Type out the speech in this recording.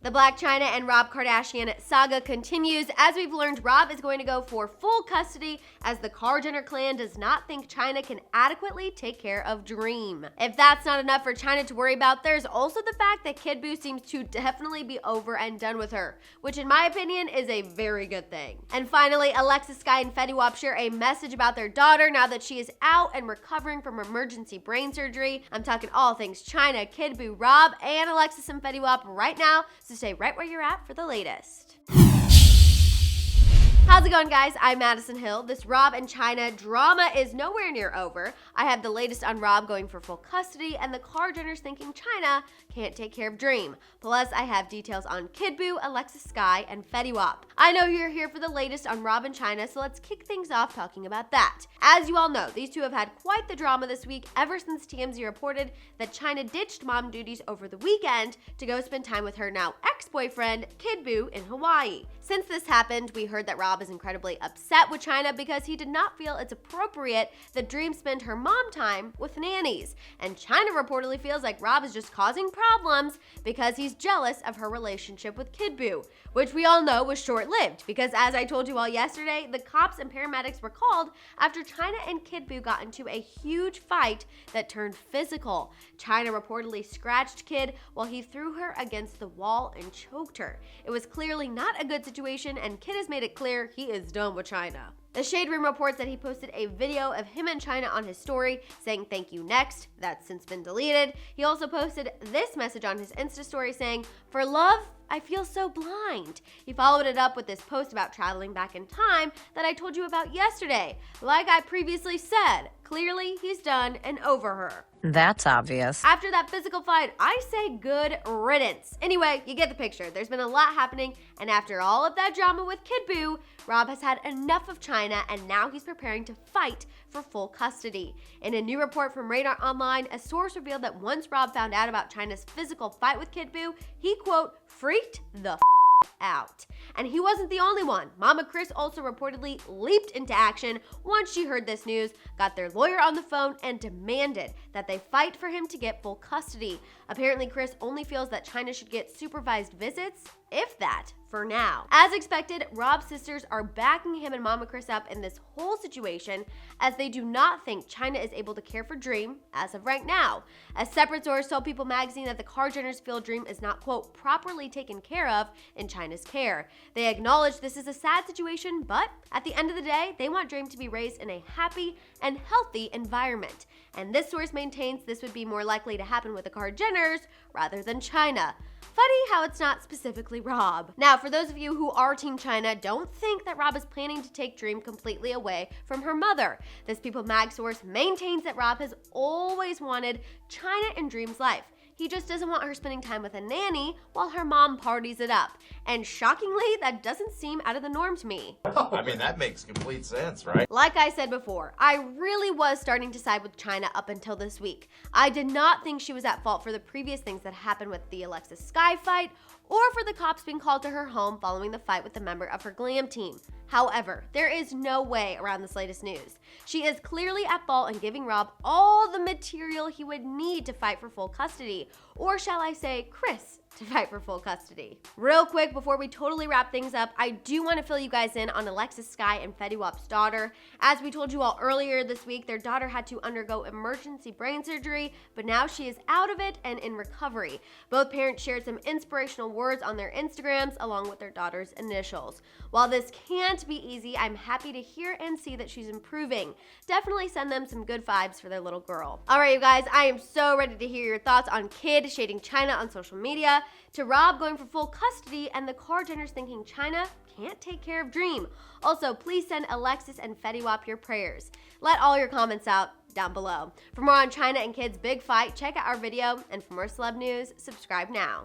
The Blac Chyna and Rob Kardashian saga continues. As we've learned, Rob is going to go for full custody as the KarJenner clan does not think Chyna can adequately take care of Dream. If that's not enough for Chyna to worry about, there's also the fact that Kid Buu seems to definitely be over and done with her, which in my opinion is a very good thing. And finally, Alexis, Skyy, and Fetty share a message about their daughter now that she is out and recovering from emergency brain surgery. I'm talking all things Chyna, Kid Buu, Rob, and Alexis and Fetty right now, so stay right where you're at for the latest. How's it going, guys? I'm Madison Hill. This Rob and Chyna drama is nowhere near over. I have the latest on Rob going for full custody and the KarJenners thinking Chyna can't take care of Dream. Plus, I have details on Kid Buu, Alexis, Skyy, and Fetty. I know you're here for the latest on Rob and Chyna, so let's kick things off talking about that. As you all know, these two have had quite the drama this week ever since TMZ reported that Chyna ditched mom duties over the weekend to go spend time with her now ex-boyfriend, Kid Buu, in Hawaii. Since this happened, we heard that Rob is incredibly upset with Chyna because he did not feel it's appropriate that Dream spend her mom time with nannies. And Chyna reportedly feels like Rob is just causing problems because he's jealous of her relationship with Kid Buu, which we all know was short-lived because, as I told you all yesterday, the cops and paramedics were called after Chyna and Kid Buu got into a huge fight that turned physical. Chyna reportedly scratched Kid while he threw her against the wall and choked her. It was clearly not a good situation, and Kid has made it clear he is done with Chyna. The Shade Room reports that he posted a video of him and Chyna on his story saying thank you next. That's since been deleted. He also posted this message on his Insta story saying, "For love, I feel so blind." He followed it up with this post about traveling back in time that I told you about yesterday. Like I previously said, clearly he's done and over her. That's obvious. After that physical fight, I say good riddance. Anyway, you get the picture. There's been a lot happening, and after all of that drama with Kid Buu, Rob has had enough of Chyna, and now he's preparing to fight for full custody. In a new report from Radar Online, a source revealed that once Rob found out about Chyna's physical fight with Kid Buu, he, quote, freaked the out. And he wasn't the only one. Mama Kris also reportedly leaped into action once she heard this news, got their lawyer on the phone, and demanded that they fight for him to get full custody. Apparently, Kris only feels that Chyna should get supervised visits, if that, for now. As expected, Rob's sisters are backing him and Mama Kris up in this whole situation as they do not think Chyna is able to care for Dream as of right now. A separate source told People magazine that the KarJenners feel Dream is not, quote, properly taken care of in Chyna's care. They acknowledge this is a sad situation, but at the end of the day, they want Dream to be raised in a happy and healthy environment. And this source maintains this would be more likely to happen with the KarJenners rather than Chyna. Funny how it's not specifically Rob. Now, for those of you who are Team Chyna, don't think that Rob is planning to take Dream completely away from her mother. This People Mag source maintains that Rob has always wanted Chyna in Dream's life. He just doesn't want her spending time with a nanny while her mom parties it up. And shockingly, that doesn't seem out of the norm to me. I mean, that makes complete sense, right? Like I said before, I really was starting to side with Chyna up until this week. I did not think she was at fault for the previous things that happened with the Alexis Skyy fight, or for the cops being called to her home following the fight with a member of her glam team. However, there is no way around this latest news. She is clearly at fault in giving Rob all the material he would need to fight for full custody, or shall I say, Kris to fight for full custody. Real quick, before we totally wrap things up, I do want to fill you guys in on Alexis, Skyy, and Fetty Wap's daughter. As we told you all earlier this week, their daughter had to undergo emergency brain surgery, but now she is out of it and in recovery. Both parents shared some inspirational words on their Instagrams along with their daughter's initials. While this can't be easy, I'm happy to hear and see that she's improving. Definitely send them some good vibes for their little girl. All right, you guys, I am so ready to hear your thoughts on Kid shading Chyna on social media, to Rob going for full custody, and the KarJenners thinking Chyna can't take care of Dream. Also, please send Alexis and Fetty Wap your prayers. Let all your comments out down below. For more on Chyna and Kid's big fight, check out our video, and for more celeb news, subscribe now.